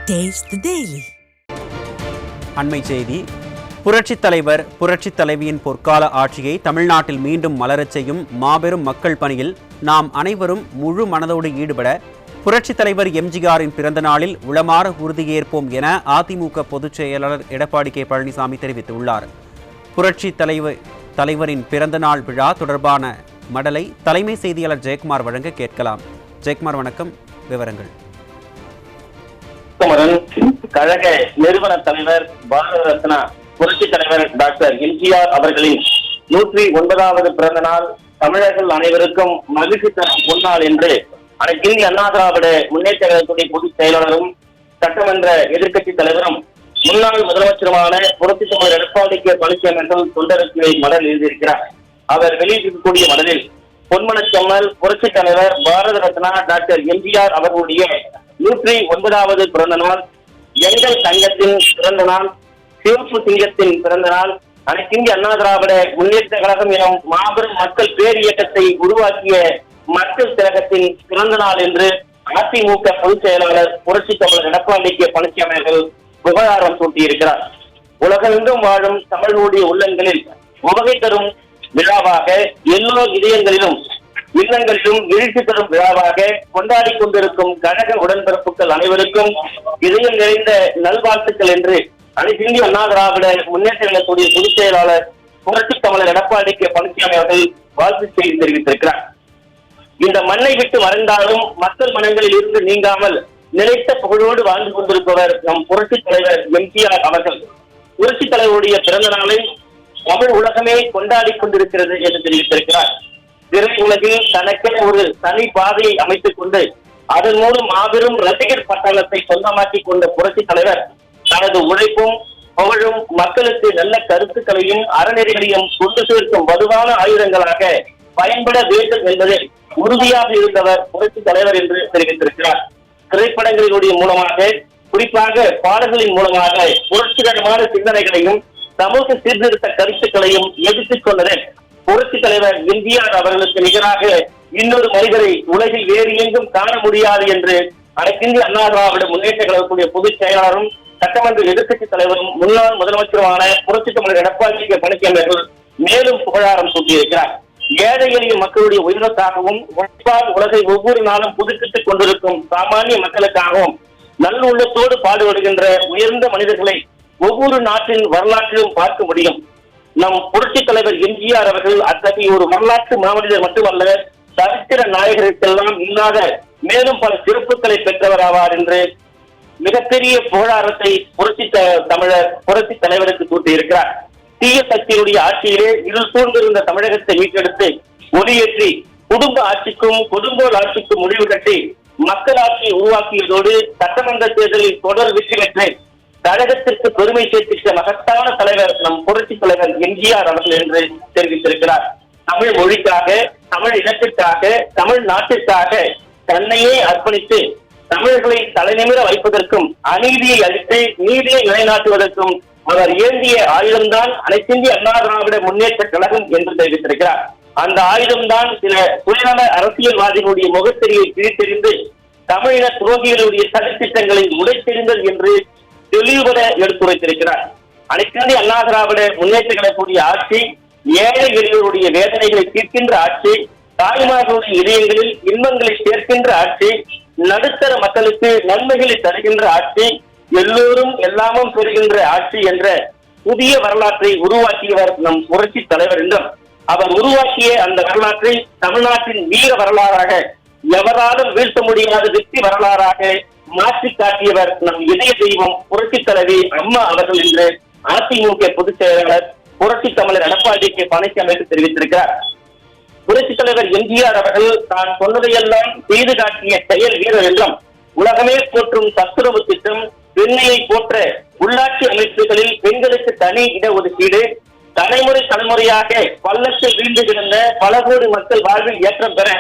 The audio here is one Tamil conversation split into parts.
Taste the Daily. அண்மை செய்தி. புரட்சித் தலைவர் புரட்சித் தலைவியின் பொற்கால ஆட்சியை தமிழ்நாட்டில் மீண்டும் மலரச் செய்யும் மாபெரும் மக்கள் பணியில் நாம் அனைவரும் முழு மனதோடு ஈடுபட புரட்சித் தலைவர் எம்ஜிஆரின் பிறந்த நாளில் உளமாற உறுதியேற்போம் என அதிமுக பொதுச் செயலாளர் எடப்பாடி கே பழனிசாமி தெரிவித்துள்ளார். புரட்சித் தலைவரின் பிறந்த நாள் விழா தொடர்பான மடலை தலைமை செய்தியாளர் ஜெயக்குமார் வழங்க கேட்கலாம். ஜெயக்குமார், வணக்கம். விவரங்கள். கழக நிறுவன தலைவர் பாரத ரத்னா புரட்சி தலைவர் டாக்டர் எம்ஜிஆர் அவர்களின் 109வது பிறந்த நாள் தமிழர்கள் அனைவருக்கும் மகிழ்ச்சி தரும் பொன்னாள் என்று அனைத்து இந்திய அண்ணா திராவிட முன்னேற்ற கழகத்துடைய பொதுச் செயலாளரும் சட்டமன்ற எதிர்க்கட்சி தலைவரும் முன்னாள் முதலமைச்சருமான புரட்சி தலைவர் எடப்பாடி கே பழனிசாமி அவர்கள் தொண்டருக்கு மடல் எழுதியிருக்கிறார். அவர் வெளியிட்டிருக்கக்கூடிய மடலில் பொன்மனச்செம்மல் புரட்சி தலைவர் பாரத ரத்னா டாக்டர் எம்ஜிஆர் அவர்களுடைய 109வது பிறந்த நாள், எங்கள் சங்கத்தின் பிறந்த நாள், சிவப்பு சிங்கத்தின் பிறந்த நாள், அனைத்து இந்திய அண்ணா திராவிட முன்னேற்ற கழகம் எனும் மாபெரும் மக்கள் பேர் இயக்கத்தை உருவாக்கிய மக்கள் திலகத்தின் பிறந்த நாள் என்று அதிமுக பொதுச் செயலாளர் புரட்சி தலைவர் எடப்பாடி கே பழனிசாமி அவர்கள் விவகாரம் சூட்டியிருக்கிறார். உலகெங்கும் வாழும் தமிழர்களுடைய உள்ளங்களில் உவகை தரும் விழாவாக, எல்லோர் இதயங்களிலும் இல்லங்களிலும் எழுச்சி தரும் விழாவாக கொண்டாடி கொண்டிருக்கும் கழக உடன்பிறப்புகள் அனைவருக்கும் இதயம் நிறைந்த நல்வாழ்த்துக்கள் என்று அனைத்து இந்திய அண்ணா திராவிட முன்னேற்ற கழகத்துடைய பொதுச் செயலாளர் புரட்சி தமிழர் எடப்பாடி கே பழனிசாமி அவர்கள் வாழ்த்து செய்தி தெரிவித்திருக்கிறார். இந்த மண்ணை விட்டு மறைந்தாலும் மக்கள் மனங்களில் இருந்து நீங்காமல் நிலைத்த புகழோடு வாழ்ந்து கொண்டிருப்பவர் நம் புரட்சி தலைவர் எம்ஜிஆர் அவர்கள். புரட்சி தலைவருடைய பிறந்த நாளை தமிழ் உலகமே கொண்டாடி கொண்டிருக்கிறது என்று தெரிவித்திருக்கிறார். திரை உலகில் தனக்கென ஒரு தனி பாதையை அமைத்துக் கொண்டு அதன் மூலம் மாபெரும் ரசிகர் பட்டாளத்தை சொந்தமாக்கிக் கொண்ட புரட்சி தலைவர் தனது உழைப்பும் புகழும் மக்களுக்கு நல்ல கருத்துக்களையும் அறநெறிகளையும் கொண்டு சேர்க்கும் வலுவான ஆயுதங்களாக பயன்பட வேண்டும் என்பதில் உறுதியாக இருந்தவர் புரட்சி தலைவர் என்று தெரிவித்திருக்கிறார். திரைப்படங்களினுடைய மூலமாக, குறிப்பாக பாடல்களின் மூலமாக புரட்சிகரமான சிந்தனைகளையும் சமூக சீர்திருத்த கருத்துக்களையும் எடுத்துக் கொண்டது புரட்சி தலைவர் எம்ஜிஆர் அவர்களுக்கு நிகராக இன்னொரு மனிதரை உலகில் வேறு எங்கும் காண முடியாது என்று அனைத்து இந்திய அண்ணா திராவிட முன்னேற்ற கழகத்துடைய பொதுச் செயலாளரும் சட்டமன்ற எதிர்க்கட்சி தலைவரும் முன்னாள் முதலமைச்சருமான புரட்சி தமிழர் எடப்பாடி கே பழனிசாமி அவர்கள் மேலும் புகழாரம் சூட்டியிருக்கிறார். ஏழை எளிய மக்களுடைய உயிர்களுக்காகவும் உழைப்பால் உலகை ஒவ்வொரு நாளும் புதுப்பித்துக் கொண்டிருக்கும் சாமானிய மக்களுக்காகவும் நல்லுள்ளத்தோடு பாடுபடுகின்ற உயர்ந்த மனிதர்களை ஒவ்வொரு நாட்டின் வரலாற்றிலும் பார்க்க முடியும். நம் புரட்சி தலைவர் எம்ஜிஆர் அவர்கள் அத்தகைய ஒரு வரலாற்று மாமனிதர் மட்டுமல்ல, சரித்திர நாயகருக்கெல்லாம் இல்லாத மேலும் பல சிறப்புகளை பெற்றவர் ஆவார் என்று மிகப்பெரிய புகழாரத்தை புரட்சி தலைவருக்கு சூட்டியிருக்கிறார். தீய சக்தியுடைய ஆட்சியிலே இருள் சூழ்ந்திருந்த தமிழகத்தை மீட்டெடுத்து ஒளியேற்றி குடும்ப ஆட்சிக்கும் கொடுங்கோல் ஆட்சிக்கும் முடிவு கட்டி மக்கள் ஆட்சியை உருவாக்கியதோடு சட்டமன்ற தேர்தலில் தொடர் வெற்றி பெற்று கழகத்திற்கு பெருமை சேர்த்திட்ட மகத்தான தலைவர் நம் புரட்சி தலைவர் எம்ஜிஆர் அவர்கள் என்று தெரிவித்திருக்கிறார். தமிழ் மொழிக்காக, தமிழ் இனத்திற்காக, தமிழ் நாட்டிற்காக தன்னையே அர்ப்பணித்து தமிழர்களை தலைநிமிர வைப்பதற்கும் அநீதியை அழித்து நீதியை நிலைநாட்டுவதற்கும் அவர் ஏந்திய ஆயுதம்தான் அனைத்து இந்திய அண்ணா திராவிட முன்னேற்ற கழகம் என்று தெரிவித்திருக்கிறார். அந்த ஆயுதம்தான் சில சுயநல அரசியல்வாதிகளுடைய முகத்தெரியை பிரித்தெறிந்து தமிழின துரோகிகளுடைய சதித்திட்டங்களை உடைத்தெறிந்தது என்று தெளிவுபட எடுத்துரைத்திருக்கிறார். அனைத்து இந்திய அண்ணா திராவிட முன்னேற்ற கழகக்கூடிய ஆட்சி ஏழை எளியோருடைய வேதனைகளை தீர்க்கின்ற ஆட்சி, தாய்மார்களுடைய இதயங்களில் இன்பங்களை சேர்க்கின்ற ஆட்சி, நடுத்தர மக்களுக்கு நன்மைகளை தருகின்ற ஆட்சி, எல்லோரும் எல்லாமும் பெறுகின்ற ஆட்சி என்ற புதிய வரலாற்றை உருவாக்கியவர் நம் புரட்சி தலைவர் என்றும் அவர் உருவாக்கிய அந்த வரலாற்றை தமிழ்நாட்டின் வீர வரலாறாக, எவராலும் வீழ்த்த முடியாத வெற்றி வரலாறாக மாற்றி காட்டியவர் நம் இதய தெய்வம் புரட்சி தலைவி அம்மா அவர்கள் என்று அதிமுக பொதுச் செயலாளர் புரட்சி தமிழர் எடப்பாடி கே பழனிசாமி தெரிவித்திருக்கிறார். புரட்சி தலைவர் எம்ஜிஆர் அவர்கள் தான் சொன்னதையெல்லாம் செய்து காட்டிய செயல் வீரர் என்றும் உலகமே போற்றும் சத்துணவு திட்டம், பெண்ணையை போற்ற உள்ளாட்சி அமைப்புகளில் பெண்களுக்கு தனி இடஒதுக்கீடு, தலைமுறையாக பள்ளத்தில் வீழ்ந்து கிடந்த பல கோடி மக்கள் வாழ்வில் ஏற்றம் பெற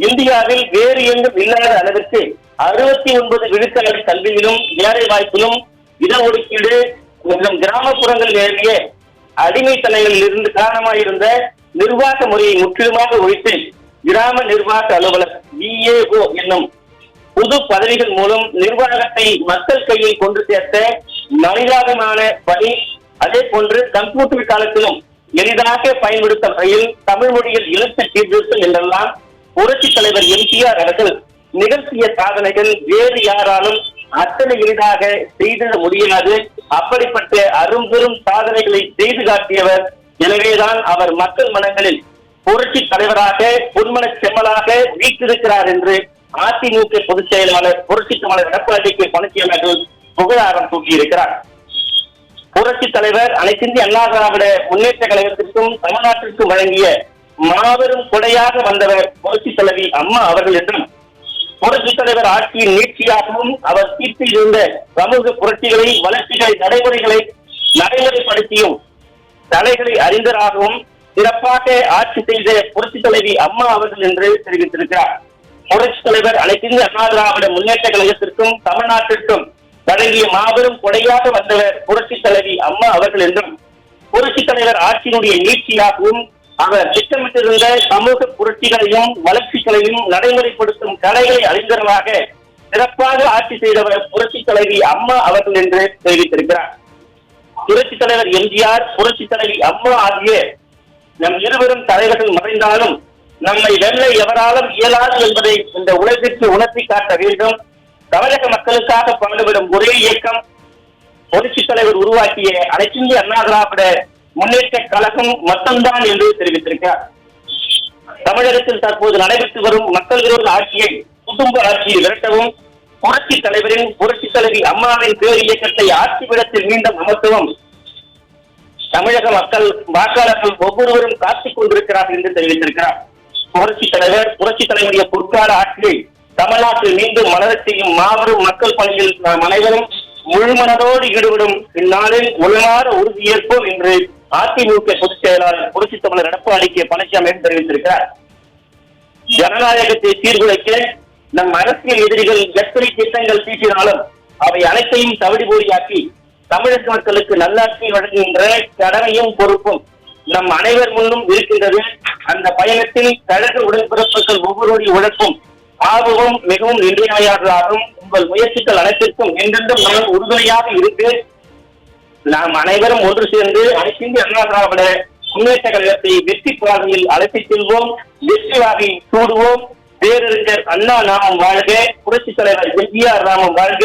இந்தியாவில் வேறு எங்கும் இல்லாத அளவிற்கு 69 விழுக்காடு கல்வியிலும் வேலை வாய்ப்பிலும் இடஒதுக்கீடு மற்றும் கிராமப்புறங்களிலேயே அடிமைத்தனங்களில் இருந்து காரணமாயிருந்த நிர்வாக முறையை முற்றிலுமாக ஒழித்து கிராம நிர்வாக அலுவலர் VAO என்னும் புது பதவிகள் மூலம் நிர்வாகத்தை மக்கள் கையில் கொண்டு சேர்த்த மனிதாபிமான பணி, அதே போன்று கம்ப்யூட்டர் காலத்திலும் எளிதாக பயன்படுத்த வகையில் தமிழ் மொழியில் எழுத்து சீர்திருத்தம் என்றெல்லாம் புரட்சி தலைவர் எம்ஜிஆர் அவர்கள் நிகழ்த்திய சாதனைகள் வேறு யாராலும் அத்தனை எளிதாக செய்திட முடியாது. அப்படிப்பட்ட அரும்பெரும் சாதனைகளை செய்து காட்டியவர். எனவேதான் அவர் மக்கள் மனங்களில் புரட்சி தலைவராக பொன்மன செம்மலாக வீற்றிருக்கிறார் என்று அதிமுக பொதுச் செயலாளர் புரட்சி தலைவர் எடப்பாடி பழனிசாமி அவர்கள் புகழாரம் தூக்கியிருக்கிறார். புரட்சி தலைவர் அனைத்திந்திய அண்ணா திராவிட முன்னேற்ற கழகத்திற்கும் தமிழ்நாட்டிற்கும் வழங்கிய மாபெரும் கொடையாக வந்தவர் புரட்சி தலைவி அம்மா அவர்கள் என்றும், புரட்சி தலைவர் ஆட்சியின் நீட்சியாகவும் அவர் தீர்த்திருந்த சமூக புரட்சிகளை, வளர்ச்சிகளை, நடைமுறைகளை நடைமுறைப்படுத்தியும் தலைகளை அறிந்தராகவும் சிறப்பாக ஆட்சி செய்த புரட்சி தலைவி அம்மா அவர்கள் என்று தெரிவித்திருக்கிறார். புரட்சி தலைவர் அனைத்திந்திய அண்ணா திராவிட முன்னேற்ற கழகத்திற்கும் தமிழ்நாட்டிற்கும் வழங்கிய மாபெரும் கொடையாக வந்தவர் புரட்சி தலைவி அம்மா அவர்கள் என்றும், புரட்சி தலைவர் ஆட்சியினுடைய நீட்சியாகவும் அவர் திட்டமிட்டிருந்த சமூக புரட்சிகளையும் வளர்ச்சிகளையும் நடைமுறைப்படுத்தும் கலைகளை அறிந்தவராக சிறப்பாக ஆட்சி செய்தவர் புரட்சி தலைவி அம்மா அவர்கள் என்று தெரிவித்திருக்கிறார். புரட்சி தலைவர் எம்ஜிஆர், புரட்சி தலைவி அம்மா ஆகிய நம் இருவரும் தலைவர்கள் மறைந்தாலும் நம்மை வெல்ல எவராலும் இயலாது என்பதை இந்த உலகிற்கு உணர்த்தி காட்ட வேண்டும். தமிழக மக்களுக்காக பாடுபடும் ஒரே இயக்கம் புரட்சி தலைவர் உருவாக்கிய அனைத்திந்திய அண்ணா திராவிட முன்னேற்ற கழகம் மட்டும்தான் என்று தெரிவித்திருக்கிறார். தமிழகத்தில் தற்போது நடைபெற்று வரும் மக்கள் விரோத ஆட்சியை, குடும்ப ஆட்சியை விரட்டவும் புரட்சி தலைவரின், புரட்சி தலைவி அம்மாவின் பேர் இயக்கத்தை ஆட்சிபிடத்தில் மீண்டும் அமர்த்தவும் தமிழக மக்கள் வாக்காளர்கள் ஒவ்வொருவரும் காத்துக் கொண்டிருக்கிறார்கள் என்று தெரிவித்திருக்கிறார். புரட்சி தலைவர், புரட்சி தலைவருடைய பொற்கால ஆட்சியை தமிழ்நாட்டில் மீண்டும் மலரச் செய்யும் மாபெரும் மக்கள் பணியில் நாம் அனைவரும் முழுமனதோடு ஈடுபடும் இந்நாளில் உளமாற உறுதியேற்போம் என்று அதிமுக பொதுச் செயலாளர் புரட்சி தமிழர் எடப்பாடி பழனிசாமி தெரிவித்திருக்கிறார். ஜனநாயகத்தை சீர்குலைக்க நம் அரசியல் எதிரிகள் எத்தனை திட்டங்கள் தீட்டினாலும் அவை அனைத்தையும் தவிடுபொடியாக்கி தமிழக மக்களுக்கு நல்லாட்சி வழங்குகின்ற கடமையும் பொறுப்பும் நம் அனைவர் முன்னும் இருக்கின்றது. அந்த பயணத்தில் கழக உடன்பிறப்புகள் ஒவ்வொருடைய உழைப்பும் ஆர்வமும் மிகவும் இன்றியமையாததாகும். உங்கள் முயற்சிகள் அனைத்திற்கும் என்றென்றும் நான் உறுதுணையாக இருக்கு. நாம் அனைவரும் ஒன்று சேர்ந்து அனைத்திந்திய அண்ணா திராவிட முன்னேற்ற கழகத்தை வெற்றி பாதையில் அழைத்துச் செல்வோம், வெற்றி வாகை சூடுவோம். பேரறிஞர் அண்ணா நாமம் வாழ்க, புரட்சி தலைவர் எம்ஜிஆர் நாமம் வாழ்க,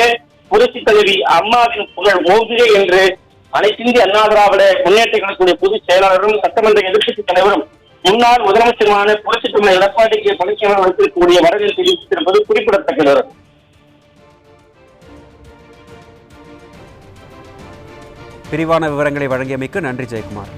புரட்சி தலைவி அம்மாவின் புகழ் ஓங்குக என்று அனைத்திந்திய அண்ணா திராவிட முன்னேற்ற கழகத்துடைய பொதுச் செயலாளரும் சட்டமன்ற எதிர்க்கட்சி தலைவரும் முன்னாள் முதலமைச்சருமான புரட்சி தமிழர் எடப்பாடி பழனிசாமி வைத்திருக்கக்கூடிய வரவேற்பு தெரிவித்திருப்பது குறிப்பிடத்தக்கது. விரிவான விவரங்களை வழங்கியமைக்கு நன்றி ஜெயக்குமார்.